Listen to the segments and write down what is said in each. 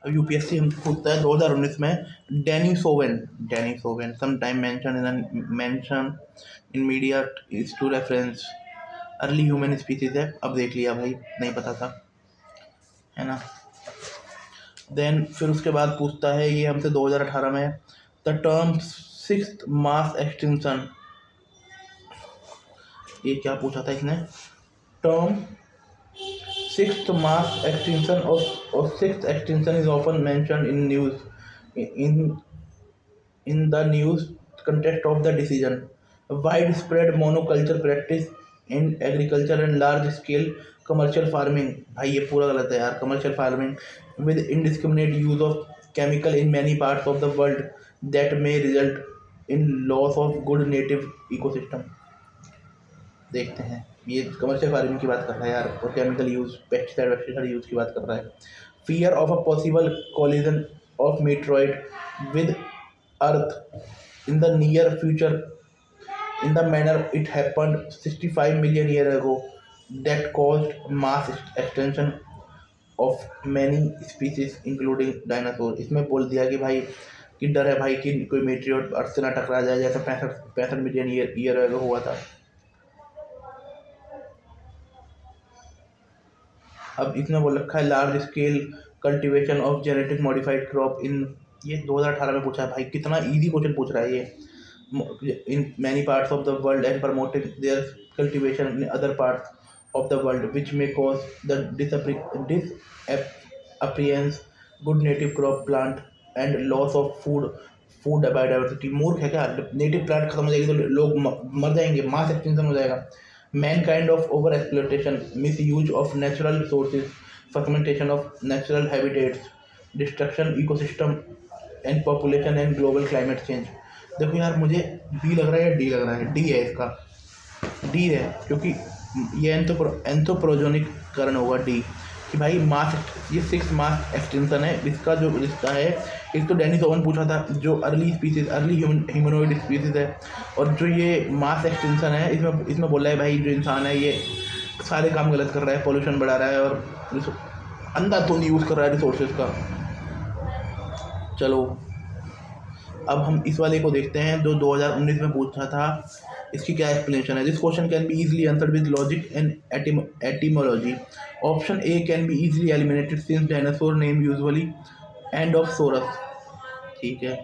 अब यूपीएससी हमसे पूछता है 2019 में Denisovan sometime mention in media is to reference early human species है। अब देख लिया भाई, नहीं पता था, है ना। देन फिर उसके बाद पूछता है ये हमसे 2018 में, the term sixth mass extinction, ये क्या पूछा था इसने, term sixth mass extinction or sixth extinction is often mentioned in news in in the news context of the decision. Widespread monoculture practice in agriculture and large scale commercial farming, भाई ये पूरा गलत है यार। commercial farming with indiscriminate use of chemical in many parts of the world that may result in loss of good native ecosystem। देखते हैं, ये commercial farming की बात कर रहा है यार, और केमिकल यूज, पेस्टिसाइड यूज की बात कर रहा है। Fear of a possible collision of meteoroid with earth in the near future in the manner it happened 65 million years ago that caused mass extinction of many species including dinosaurs। इसमें बोल दिया कि भाई कि डर है भाई कि कोई मीटरॉइड अर्थ से ना टकरा जाए, जैसे 65 मिलियन ईयर अगो हुआ था। अब इसने बोल रखा है large scale cultivation of genetic modified crop in, ये 2018 में पूछा है भाई, कितना इजी क्वेश्चन पूछ रहा है ये। In many parts of the world and promoting their cultivation in other parts of the world which may cause the disappearance good native crop plant and loss of food biodiversity. मूर्ख है क्या, native plant खत्म हो जाएगी तो लोग मर जाएंगे, मास एक्सटिंक्शन हो जाएगा। Mankind of over-exploitation, misuse of natural resources, fragmentation of natural habitats, destruction ecosystem and population and global climate change। देखो यार, मुझे बी लग रहा है या डी लग रहा है, डी है इसका, डी है, क्योंकि ये एंथ्रोपोजेनिक कारण होगा डी, कि भाई मास, ये सिक्स मास एक्सटेंशन है। इसका जो रिश्ता है, एक तो डेनिसोवन पूछा था जो अर्ली ह्यूमनोइड स्पीसीज है, और जो ये मास एक्सटेंशन है इसमें बोल रहा है भाई जो इंसान है ये सारे काम गलत कर रहा है, पॉल्यूशन बढ़ा रहा है और अंधाधुंध यूज़ कर रहा है रिसोर्सेज का। चलो अब हम इस वाले को देखते हैं जो 2019 में पूछा था, इसकी क्या एक्सप्लेनेशन है। This question can be easily answered with logic and etymology. Option A can be easily eliminated since dinosaur name usually end of saurus. ठीक है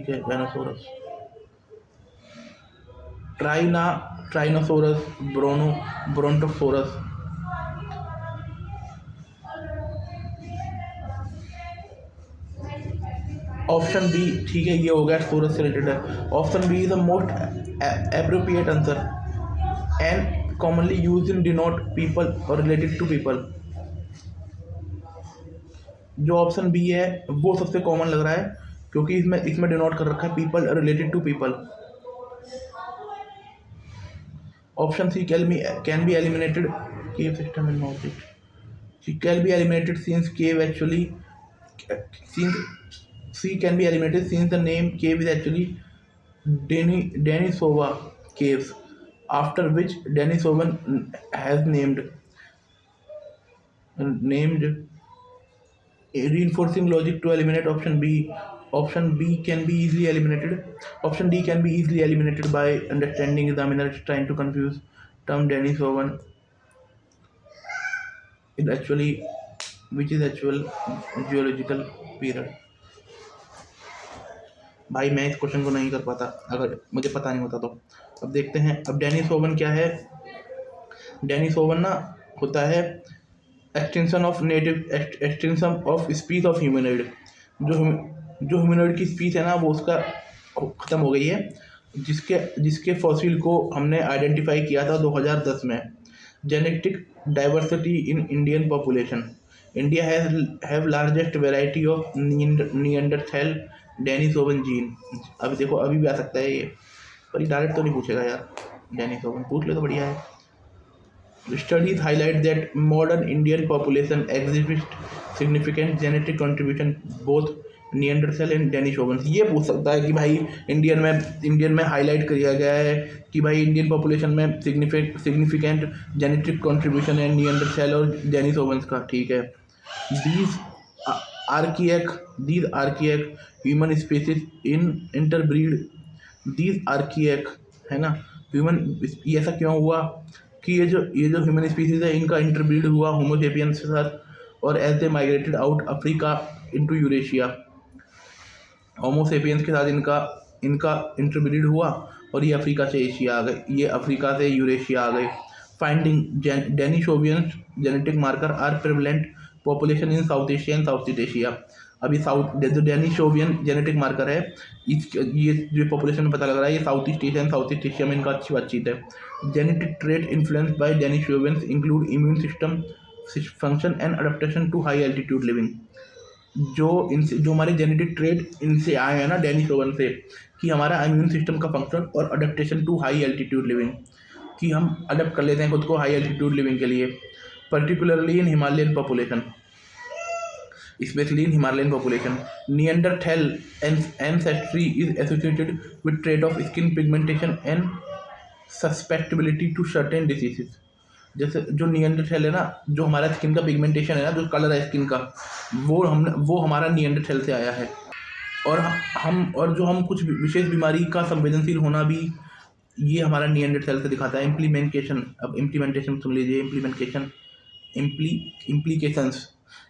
dinosaurs, tyrannosaurus, brontosaurus. Option B, ठीक है, ये हो गया सोरस से रिलेटेड है। Option B is the most appropriate answer and commonly use in denote people और रिलेटेड टू पीपल। जो ऑप्शन बी है वो सबसे कॉमन लग रहा है, क्योंकि इसमें डिनोट कर रखा है people related to people. Option C can be eliminated cave system in north, can be eliminated since cave actually C can be eliminated since the name cave is actually Denisova caves, after which Denisovan has named, reinforcing logic to eliminate option B. Option B can be easily eliminated. Option D can be easily eliminated by understanding examiners trying to confuse term Denisovan is actually, which is actual geological period। भाई मैं इस question को नहीं कर पाता अगर मुझे पता नहीं होता तो। अब देखते हैं, अब डेनिसोवन क्या है। डेनिसोवन ना होता है एक्सटेंशन ऑफ स्पीस ऑफ ह्यूमनॉइड। जो ह्यूमनॉइड की स्पीस है ना वो उसका ख़त्म हो गई है, जिसके फॉसिल को हमने आइडेंटिफाई किया था 2010 में। Genetic diversity in Indian population, India have largest variety of Neanderthal Denisovan gene. अभी देखो अभी भी आ सकता है ये, पर ये डायरेक्ट तो नहीं पूछेगा यार, डेनिसोवन पूछ ले तो बढ़िया है। Studies highlight that modern Indian population exhibit significant genetic contribution both Neanderthal and Denisovan. ये पूछ सकता है कि भाई इंडियन में हाईलाइट किया गया है कि भाई इंडियन पॉपुलेशन में सिग्निफिकेंट जेनेटिक कंट्रीब्यूशन है निएंडरथैल और डेनिसोवन का। ठीक है, these archaic, these archaic human species in interbreed, these archaic, है ना, ह्यूमन, ये ऐसा क्यों हुआ कि ये जो ह्यूमन स्पीसीज है इनका इंटरब्रीड हुआ होमोसेपियंस के साथ, और as they migrated out Africa into Eurasia, Homo sapiens के साथ इनका इनका इंटरब्रीड हुआ और ये अफ्रीका से एशिया आ गए, ये अफ्रीका से यूरेशिया आ गए। Finding Denisovian genetic marker are prevalent population in South Asia and South East Asia. अभी जो डेनिसोवियन जेनेटिक मार्कर है, ये जो पॉपुलेशन में पता लग रहा है ये South East Asia and South East Asia में इनका अच्छी बातचीत है। Genetic trait influenced by Denisovians include immune system function and adaptation to high altitude living. जो हमारे जेनेटिक ट्रेड इनसे आए हैं ना, डेनिसोवन से, कि हमारा इम्यून सिस्टम का फंक्शन और adaptation to high altitude living, कि हम अडेप्ट कर लेते हैं खुद को हाई एल्टीट्यूड लिविंग के लिए, particularly in Himalayan population, specially in Himalayan population. Neanderthal ancestry is associated with trait of skin pigmentation and susceptibility to certain diseases. जैसे जो निएंडरथैल है ना, जो हमारा स्किन का पिगमेंटेशन है ना, जो कलर है स्किन का, वो हमारा निएंडरथैल से आया है। और जो हम कुछ विशेष बीमारी का संवेदनशील होना भी ये हमारा निएंडरथैल से दिखाता है। इम्प्लीमेंटेशन सुन लीजिए, implications.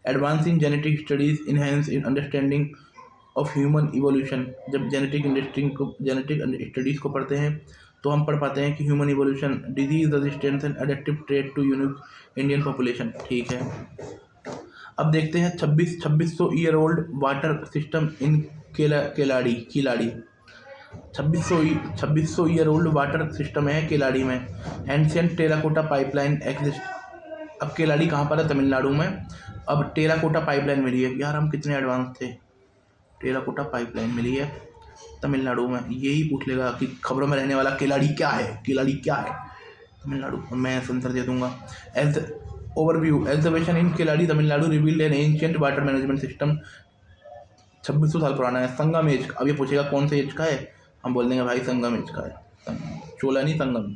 Advance in genetic studies enhance in understanding of human evolution. जब जेनेटिक स्टडीज़ को पढ़ते हैं तो हम पढ़ पाते हैं कि human evolution, disease resistance and adaptive trait to unique Indian population. ठीक है, अब देखते हैं 2600 year old water system in Keeladi. 2600 year old water system है केलाड़ी में। Ancient terracotta pipeline exist. अब केलाड़ी कहाँ पर है? तमिलनाडु में। अब टेराकोटा पाइपलाइन मिली है, यार हम कितने एडवांस थे। टेराकोटा पाइपलाइन मिली है तमिलनाडु में, यही पूछ लेगा कि खबरों में रहने वाला केलाड़ी क्या है, तमिलनाडु। मैं आंसर दे दूंगा। As overview, exhibition in Keeladi Tamil Nadu revealed an ancient water management system 2600 साल पुराना है। संगम एज, अब ये पूछेगा कौन से एज का है, हम बोल देंगे भाई संगम एज का है, चोला नहीं Sangam.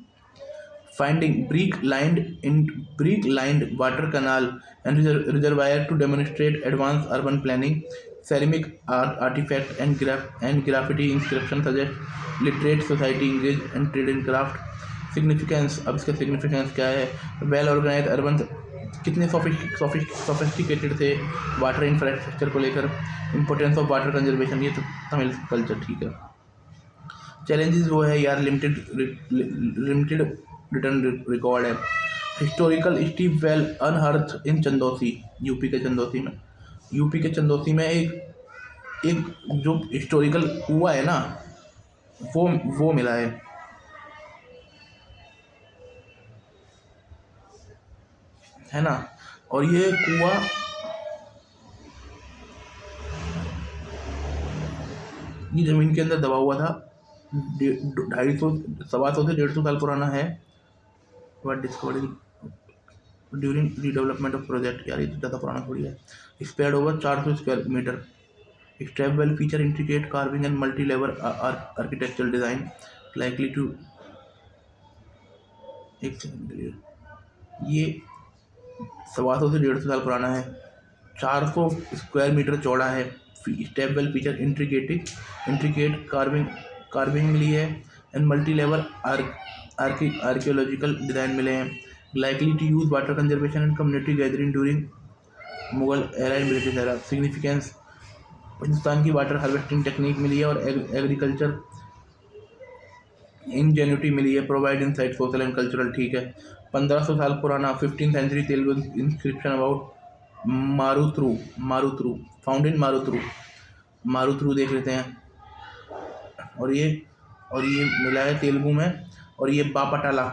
Finding brick lined water canal and reservoir to demonstrate advance urban planning. ceramic artifact and graffiti inscription suggest literate society engaged in trade and craft. Significance, अब इसका significance क्या है? वेल ऑर्गेनाइज अर्बन, कितने sophisticated थे water infrastructure को लेकर। Importance of water conservation, ये तो तमिल कल्चर। ठीक है, चैलेंजेस वो है यार, लिमिटेड रिटर्न रिकॉर्ड है। हिस्टोरिकल स्टीप वेल अनहर्थ इन चंदौसी, यूपी के चंदौसी में एक जो हिस्टोरिकल कुआं है ना, वो मिला है ना। और ये कुआं ये जमीन के अंदर दबा हुआ था, 250 से 150 साल पुराना है। Discovery during redevelopment of project, यार ये तो ज़्यादा पुराना थोड़ी है। Spread over 400 square meter. Step well feature intricate carving and multi level architectural design likely to, एक सेकंड के लिए, ये 125 से 150 साल पुराना है, 400 स्क्वायर मीटर चौड़ा है। Step well feature intricate carving मिली है and multi level archaeological design मिले हैं। Likely to use water conservation and community gathering during Mughal era and British era. Significance, Hindustan की वाटर हार्वेस्टिंग टेक्निक मिली है और एग्रीकल्चर इंजेन्यूटी मिली है। Provide insight social and cultural. ठीक है, 1500 साल पुराना 15th century Telugu inscription about Maruthru found in Maruthru देख लेते हैं। और ये मिला है तेलुगु में। और ये बापाटाला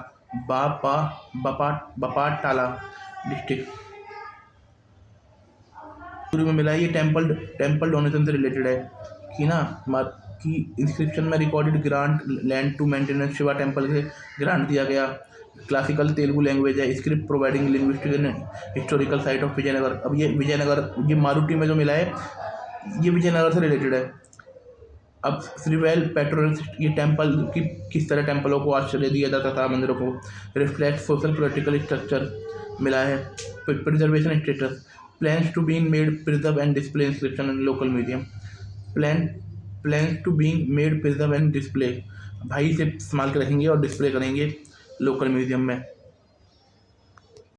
डिस्ट्रिक्ट में मिला है। ये टेम्पल डोनेशन से रिलेटेड है कि ना, कि इंस्क्रिप्शन में recorded grant land to maintenance Shiva temple के ग्रांट दिया गया। क्लासिकल तेलुगु लैंग्वेज है। Script providing linguistic and historical site of Vijayanagar. अब ये विजयनगर, ये मारुति में जो मिला है ये विजयनगर से रिलेटेड है। अब श्रीवेल पेट्रोल, ये टेम्पल की किस तरह टेम्पलों को आश्रय दिया जाता था, मंदिरों को। रिफ्लेक्ट सोशल पॉलिटिकल स्ट्रक्चर मिला है। Preservation status, plans to being made preserve and display inscription in local museum. Plan plans to being made preserve and display, भाई इसे संभाल के रखेंगे और डिस्प्ले करेंगे लोकल म्यूजियम में.